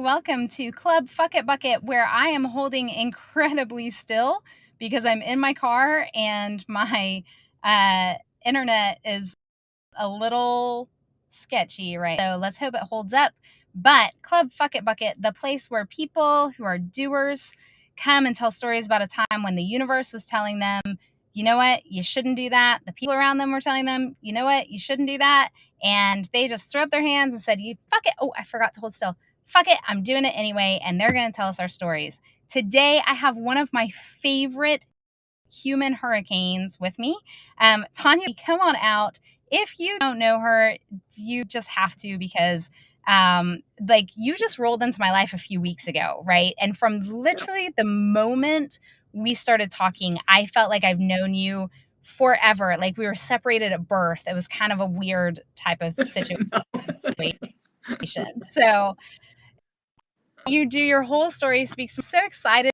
welcome to Club Fuck It Bucket, where I am holding incredibly still because I'm in my car and my internet is a little sketchy right now. So let's hope it holds up. But Club Fuck It Bucket, the place where people who are doers come and tell stories about a time when the universe was telling them, you know what, you shouldn't do that. The people around them were telling them, you know what, you shouldn't do that. And they just threw up their hands and said, you fuck it. Oh, I forgot to hold still. Fuck it, I'm doing it anyway. And they're going to tell us our stories. Today, I have one of my favorite human hurricanes with me. Tanya, come on out. If you don't know her, you just have to, because you just rolled into my life a few weeks ago, right? And from literally the moment we started talking, I felt like I've known you forever. Like we were separated at birth. It was kind of a weird type of situation. So you do your whole story speaks. I'm so excited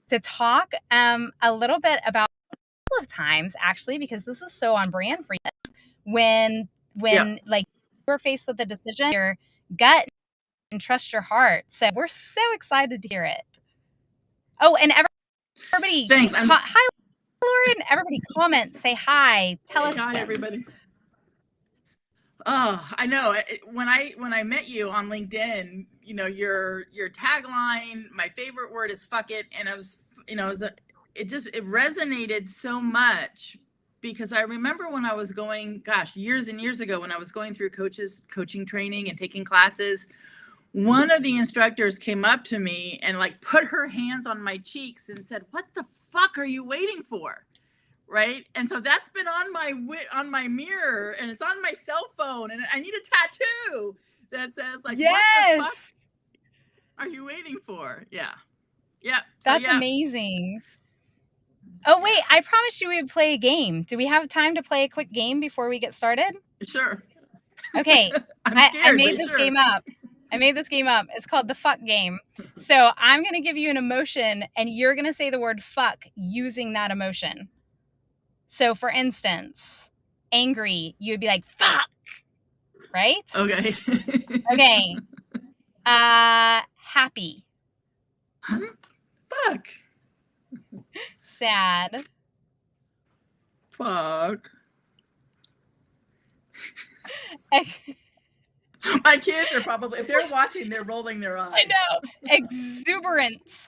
to talk a little bit about a couple of times, actually, because this is so on brand for you. When like you're faced with a decision, your gut and trust your heart. So we're so excited to hear it. Oh, and everybody, thanks. Hi, Lauren. Everybody, comment, say hi, tell us. Hi, everybody. Oh, I know. When I met you on LinkedIn, you know, your tagline, my favorite word is "fuck it," and I was, you know, it resonated so much because I remember when I was going, gosh, years and years ago, when I was going through coaching training and taking classes, one of the instructors came up to me and like put her hands on my cheeks and said, "What the fuck are you waiting for?" Right. And so that's been on my mirror, and it's on my cell phone, and I need a tattoo that says like, yes, what the fuck are you waiting for? Yeah. That's amazing. Oh, wait, I promised you we would play a game. Do we have time to play a quick game before we get started? Sure. Okay. I made this game up. It's called the fuck game. So I'm going to give you an emotion, and you're going to say the word fuck using that emotion. So, for instance, angry, you would be like, fuck, right? Okay. Okay. Happy. Fuck. Sad. Fuck. My kids are probably, if they're watching, they're rolling their eyes. I know. Exuberant.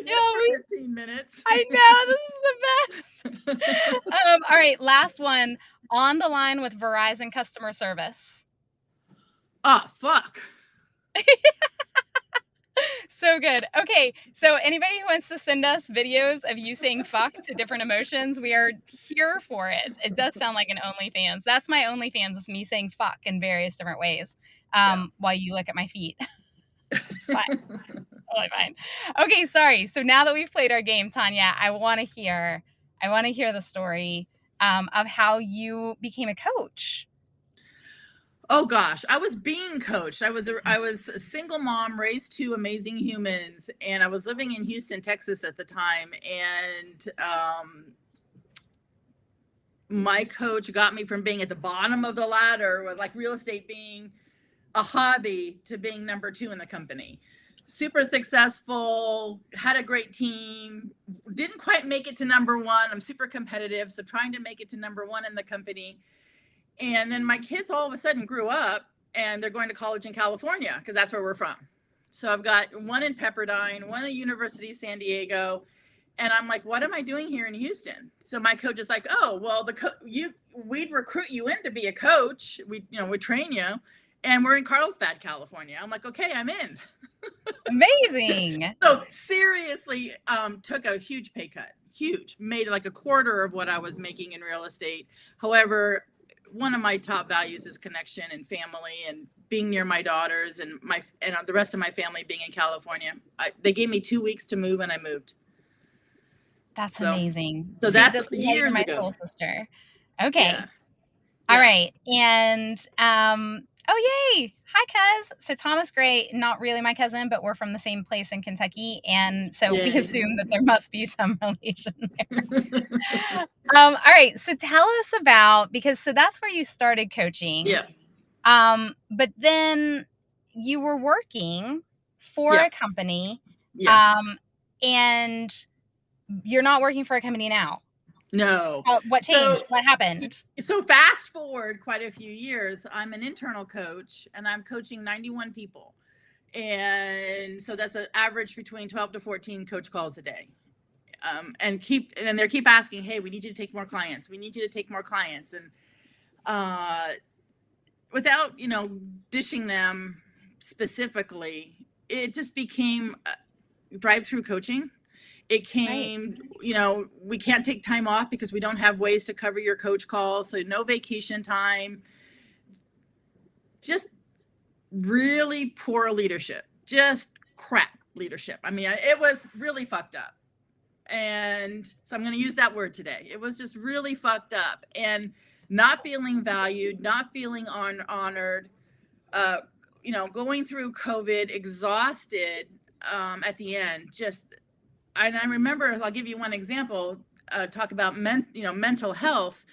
For 15 minutes. I know, this is the best. All right, last one. On the line with Verizon customer service. Oh, fuck. So good. Okay, so anybody who wants to send us videos of you saying fuck to different emotions, we are here for it. It does sound like an OnlyFans. That's my OnlyFans, is me saying fuck in various different ways while you look at my feet. It's fine. It's totally fine. Okay, sorry. So now that we've played our game, Tanya, I want to hear the story of how you became a coach. Oh gosh, I was being coached. I was a single mom, raised two amazing humans, and I was living in Houston, Texas at the time. And my coach got me from being at the bottom of the ladder with like real estate being a hobby to being number 2 in the company. Super successful, had a great team, didn't quite make it to number 1. I'm super competitive, so trying to make it to number 1 in the company. And then my kids all of a sudden grew up, and they're going to college in California because that's where we're from. So I've got one in Pepperdine, one at the University of San Diego. And I'm like, what am I doing here in Houston? So my coach is like, oh, well, we'd recruit you in to be a coach. We train you. And we're in Carlsbad, California. I'm like, okay, I'm in. Amazing. So seriously, took a huge pay cut, made like a quarter of what I was making in real estate. However, one of my top values is connection and family and being near my daughters and the rest of my family being in California. They gave me 2 weeks to move, and I moved. That's amazing. So that's years ago. Soul sister. Okay. Yeah. All right. And oh, yay. Hi, cuz. So Thomas Gray, not really my cousin, but we're from the same place in Kentucky, and so we Yay. assume that there must be some relation there. All right. So tell us about, because so that's where you started coaching. Yeah. But then you were working for Yeah. a company, Yes. and you're not working for a company now. No. What changed? What happened? So fast forward quite a few years, I'm an internal coach and I'm coaching 91 people. And so that's an average between 12 to 14 coach calls a day. And they keep asking, hey, we need you to take more clients. We need you to take more clients. And without, dishing them specifically, it just became drive-through coaching. It came, right. We can't take time off because we don't have ways to cover your coach calls. So no vacation time, just really poor leadership, just crap leadership. I mean, it was really fucked up. And so I'm going to use that word today. It was just really fucked up, and not feeling valued, not feeling honored, going through COVID, exhausted at the end. And I remember, I'll give you one example, talk about mental health.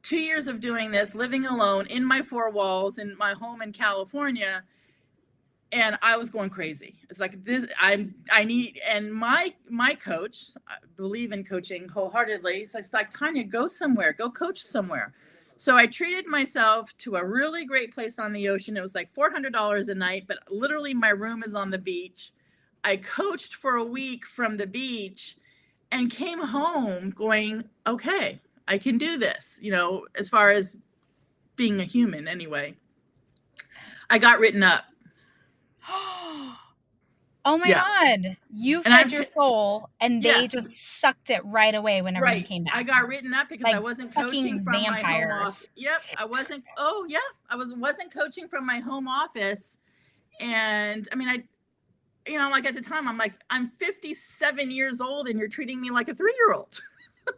2 years of doing this, living alone in my four walls in my home in California, and I was going crazy. It's like this, and my coach, I believe in coaching wholeheartedly. It's like, Tanya, go somewhere, go coach somewhere. So I treated myself to a really great place on the ocean. It was like $400 a night, but literally my room is on the beach. I coached for a week from the beach and came home going, okay, I can do this, as far as being a human anyway. I got written up. Oh my God. You fed your soul and they yes. just sucked it right away whenever you came back. I got written up because I wasn't coaching from vampires. my home office. Yep. I wasn't coaching from my home office. And I mean, like at the time, I'm like, I'm 57 years old and you're treating me like a 3-year-old.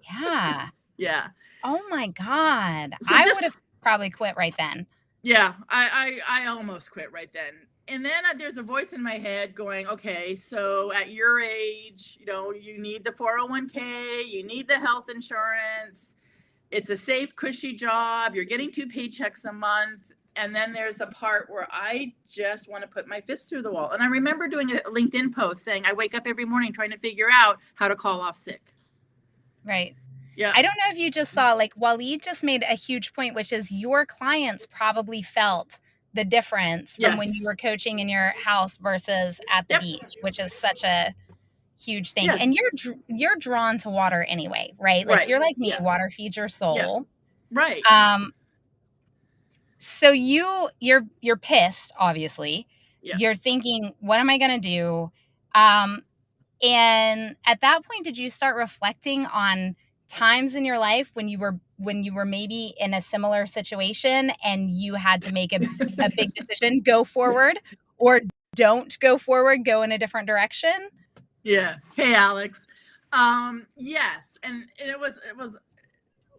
Yeah. Yeah. Oh my God. So I would have probably quit right then. Yeah. I almost quit right then. And then there's a voice in my head going, okay, so at your age, you need the 401k, you need the health insurance. It's a safe, cushy job. You're getting 2 paychecks a month. And then there's the part where I just want to put my fist through the wall. And I remember doing a LinkedIn post saying, I wake up every morning trying to figure out how to call off sick. Right. Yeah. I don't know if you just saw, Waleed just made a huge point, which is your clients probably felt the difference from when you were coaching in your house versus at the beach, which is such a huge thing. Yes. And you're drawn to water anyway, right? You're like me, water feeds your soul. Yeah. Right. So you're pissed, obviously. Yeah. You're thinking, what am I going to do? And at that point, did you start reflecting on times in your life when you were maybe in a similar situation and you had to make a big decision, go forward or don't go forward, go in a different direction? Yeah. Hey, Alex. Yes. And it was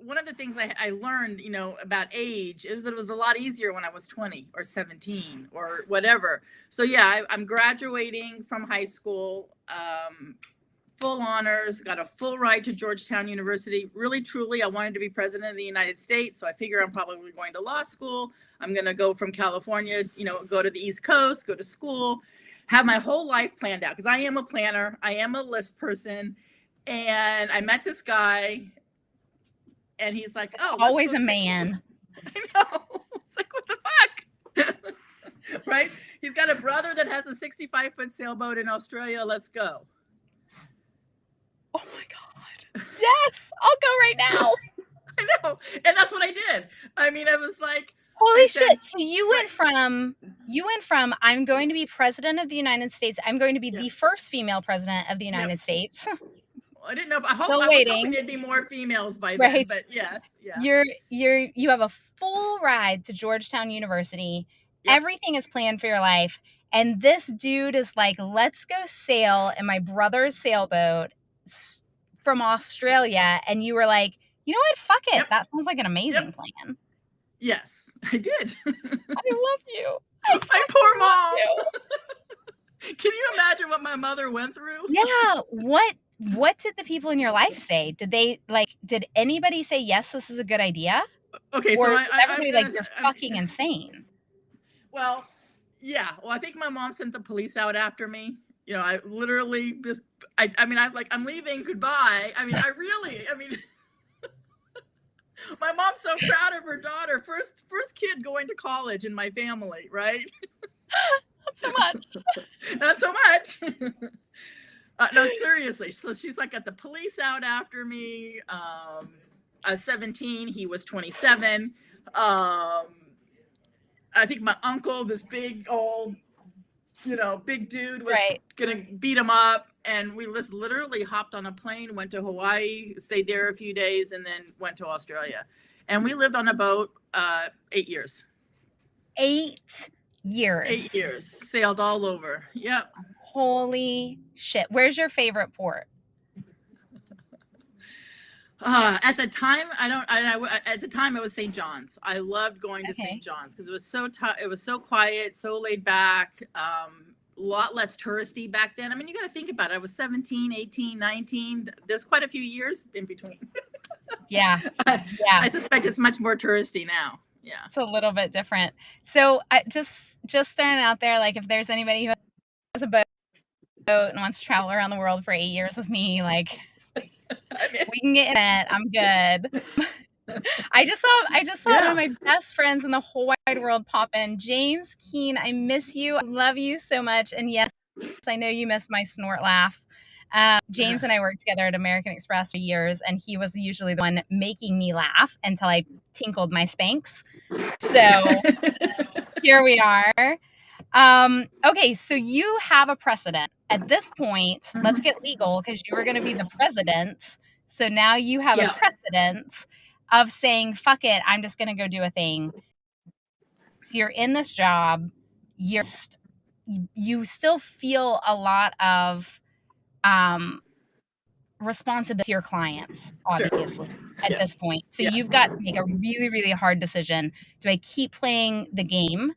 one of the things I learned, about age is that it was a lot easier when I was 20 or 17 or whatever. So yeah, I'm graduating from high school, full honors, got a full ride to Georgetown University. Really, truly, I wanted to be president of the United States. So I figure I'm probably going to law school. I'm going to go from California, go to the East Coast, go to school, have my whole life planned out because I am a planner. I am a list person. And I met this guy. And he's like, oh, always a man. I know. It's like, what the fuck? Right? He's got a brother that has a 65-foot sailboat in Australia. Let's go. Oh my God. Yes, I'll go right now. I know. And that's what I did. I mean, I was like, holy shit. So you went from I'm going to be president of the United States. I'm going to be the first female president of the United States. I didn't know. I was hoping there'd be more females by then, but yes, yeah. You have a full ride to Georgetown University. Yep. Everything is planned for your life, and this dude is like, "Let's go sail in my brother's sailboat from Australia." And you were like, "You know what? Fuck it. That sounds like an amazing plan." Yes, I did. I love you. I My poor mom. you. Can you imagine what my mother went through? Yeah. What did the people in your life say? Did anybody say, yes, this is a good idea? Okay, Or so was everybody like, you're I'm fucking insane? well, yeah. Well, I think my mom sent the police out after me. You know, I literally just, I mean, I'm leaving, goodbye. I mean, my mom's so proud of her daughter. First kid going to college in my family, right? Not so much. Not so much. No, seriously. So she's like, got the police out after me. I was 17. He was 27. I think my uncle, this big old, big dude, was Right. gonna beat him up, and we just literally hopped on a plane, went to Hawaii, stayed there a few days, and then went to Australia. And we lived on a boat 8 years. 8 years. 8 years. Sailed all over. Yep. Holy shit. Where's your favorite port? At the time, at the time it was St. John's. I loved going to St. John's because it was it was so quiet, so laid back, a lot less touristy back then. I mean, you got to think about it. I was 17, 18, 19. There's quite a few years in between. Yeah. Yeah. Yeah. I suspect it's much more touristy now. Yeah. It's a little bit different. So I just throwing out there, like, if there's anybody who has a boat and wants to travel around the world for 8 years with me, like, we can get in it. I'm good. I just saw one of my best friends in the whole wide world pop in. James Keene, I miss you. I love you so much. And yes, I know you miss my snort laugh. James and I worked together at American Express for years, and he was usually the one making me laugh until I tinkled my Spanx. So here we are. Okay, so you have a precedent. At this point, let's get legal, because you were going to be the president. So now you have a precedent of saying, fuck it, I'm just going to go do a thing. So you're in this job. You still feel a lot of responsibility to your clients, obviously, at this point. So you've got to make a really, really hard decision. Do I keep playing the game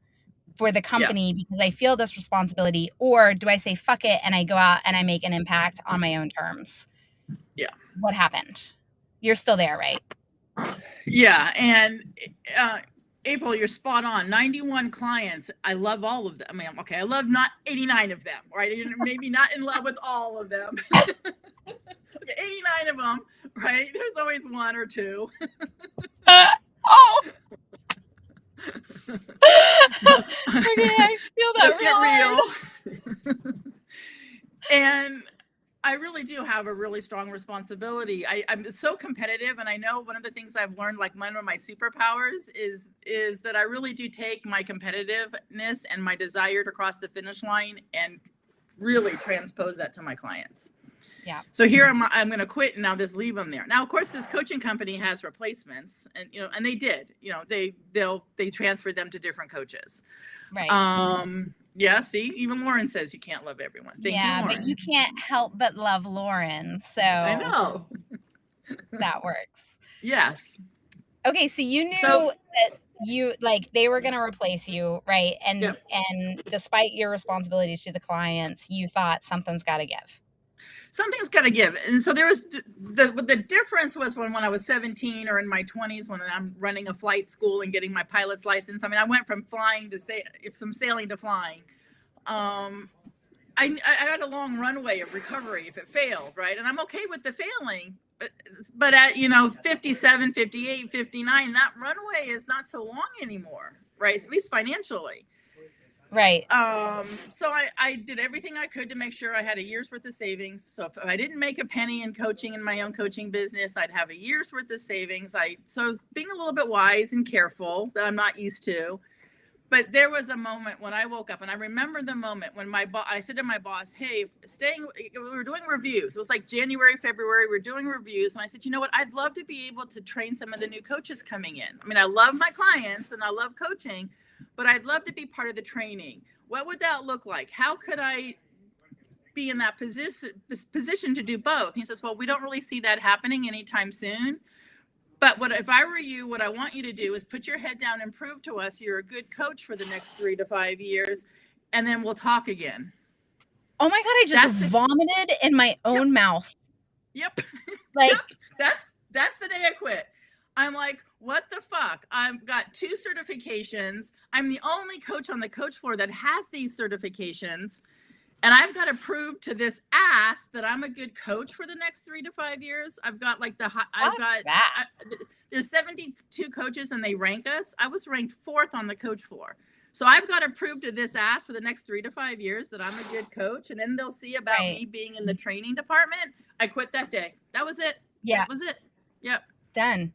for the company because I feel this responsibility, or do I say fuck it and I go out and I make an impact on my own terms? Yeah. What happened? You're still there, right? Yeah. And April, you're spot on. 91 clients. I love all of them. I mean, okay, I love not 89 of them, right? Maybe not in love with all of them. 89 of them, right? There's always one or two. Oh. Okay, I feel that. Let's get real. And I really do have a really strong responsibility. I'm so competitive, and I know one of the things I've learned, like one of my superpowers, is that I really do take my competitiveness and my desire to cross the finish line and really transpose that to my clients. Yeah. So here I'm going to quit and now just leave them there. Now, of course, this coaching company has replacements, and and they did. They transferred them to different coaches. Right. Yeah. See, even Lauren says you can't love everyone. Thank you, Lauren. But you can't help but love Lauren. So I know that works. Yes. Okay, so you knew that they were going to replace you, right? And despite your responsibilities to the clients, you thought something's got to give. Something's got to give. And so there was the difference was when I was 17 or in my 20s, when I'm running a flight school and getting my pilot's license. I mean, I went from sailing to flying. I had a long runway of recovery if it failed, right? And I'm okay with the failing. But at 57, 58, 59, that runway is not so long anymore, right? At least financially. Right. So I did everything I could to make sure I had a year's worth of savings. So if I didn't make a penny in coaching in my own coaching business, I'd have a year's worth of savings. So I was being a little bit wise and careful that I'm not used to. But there was a moment when I woke up, and I remember the moment when I said to my boss, hey, we were doing reviews. It was like January, February, we're doing reviews. And I said, you know what? I'd love to be able to train some of the new coaches coming in. I mean, I love my clients and I love coaching, but I'd love to be part of the training. What would that look like? How could I be in that position to do both? He says, well, we don't really see that happening anytime soon, But if I were you, what I want you to do is put your head down and prove to us you're a good coach for the next 3 to 5 years, and then we'll talk again. Oh my God, I just vomited in my own mouth. Yep. Like, yep. That's the day I quit. I'm like, what the fuck? I've got 2 certifications. I'm the only coach on the coach floor that has these certifications. And I've got to prove to this ass that I'm a good coach for the next 3 to 5 years. I've got like there's 72 coaches and they rank us. I was ranked 4th on the coach floor. So I've got to prove to this ass for the next 3 to 5 years that I'm a good coach. And then they'll see about me being in the training department. I quit that day. That was it. Yeah. That was it. Yep. Done.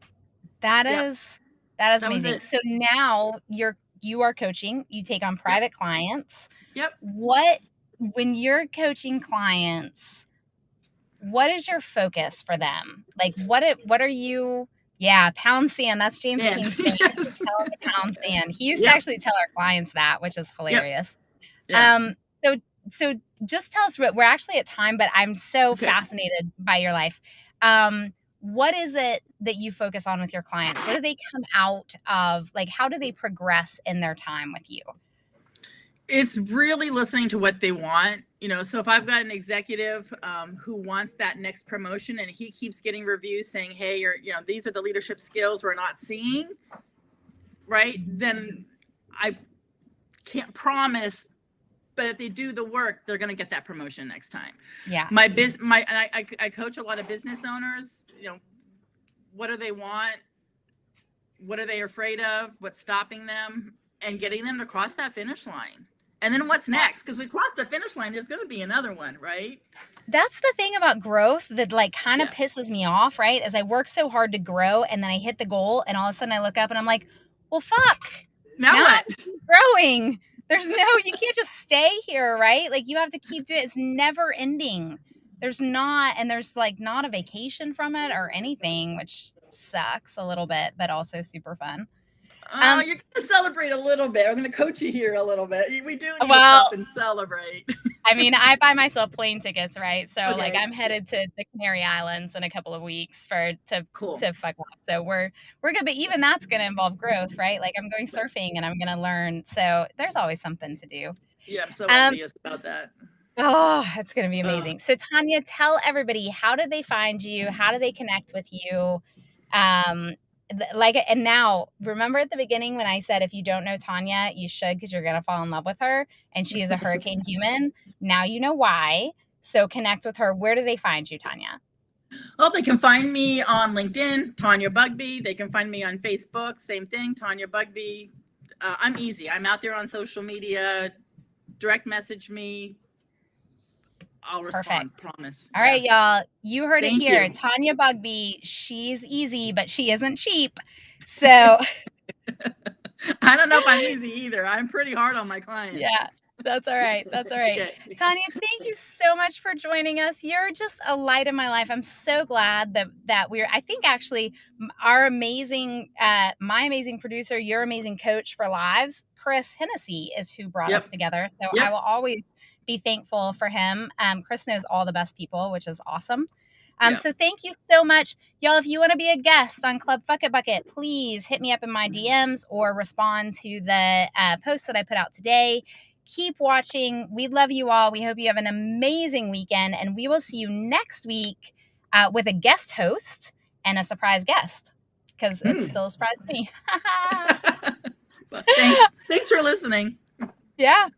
That is amazing. So now you are coaching, you take on private clients. Yep. When you're coaching clients, what is your focus for them? Like what are you? Yeah, pound sand. That's James King saying. Yes. Pound sand. He used to actually tell our clients that, which is hilarious. Yep. So just tell us. We're actually at time, but I'm so fascinated by your life. What is it that you focus on with your clients? What do they come out of? Like, how do they progress in their time with you? It's really listening to what they want. So if I've got an executive who wants that next promotion and he keeps getting reviews saying, hey, these are the leadership skills we're not seeing, right? Then I can't promise, but if they do the work, they're going to get that promotion next time. Yeah. I coach a lot of business owners. What do they want? What are they afraid of? What's stopping them? And getting them to cross that finish line. And then what's next? Because we cross the finish line, there's going to be another one, right? That's the thing about growth that like kind of pisses me off, right? As I work so hard to grow and then I hit the goal and all of a sudden I look up and I'm like, well, fuck. Now what? I'm growing. You can't just stay here, right? Like you have to keep doing it. It's never ending. There's not a vacation from it or anything, which sucks a little bit, but also super fun. You're going to celebrate a little bit. I'm going to coach you here a little bit. We do need to stop and celebrate. I mean, I buy myself plane tickets, right? So like I'm headed to the Canary Islands in a couple of weeks to fuck off. So we're good, but even that's going to involve growth, right? Like I'm going surfing and I'm going to learn. So there's always something to do. Yeah, I'm so envious about that. Oh, it's going to be amazing. So Tanya, tell everybody, how did they find you? How do they connect with you? And now remember at the beginning when I said, if you don't know Tanya, you should, because you're going to fall in love with her and she is a hurricane human. Now you know why. So connect with her. Where do they find you, Tanya? Well, they can find me on LinkedIn, Tanya Bugby. They can find me on Facebook. Same thing, Tanya Bugby. I'm easy. I'm out there on social media. Direct message me. I'll respond. Perfect. Promise. All right, y'all. You heard it here. Tanya Bugby. She's easy, but she isn't cheap. So I don't know if I'm easy either. I'm pretty hard on my clients. Yeah, that's all right. That's all right. Okay. Tanya, thank you so much for joining us. You're just a light in my life. I'm so glad that I think actually our amazing, my amazing producer, your amazing coach for lives, Chris Hennessy, is who brought us together. So I will always be thankful for him. Chris knows all the best people, which is awesome. So thank you so much. Y'all, if you want to be a guest on Club Fuck It Bucket, please hit me up in my DMs or respond to the post that I put out today. Keep watching. We love you all. We hope you have an amazing weekend, and we will see you next week with a guest host and a surprise guest, because it's still a surprise to me. Thanks for listening. Yeah.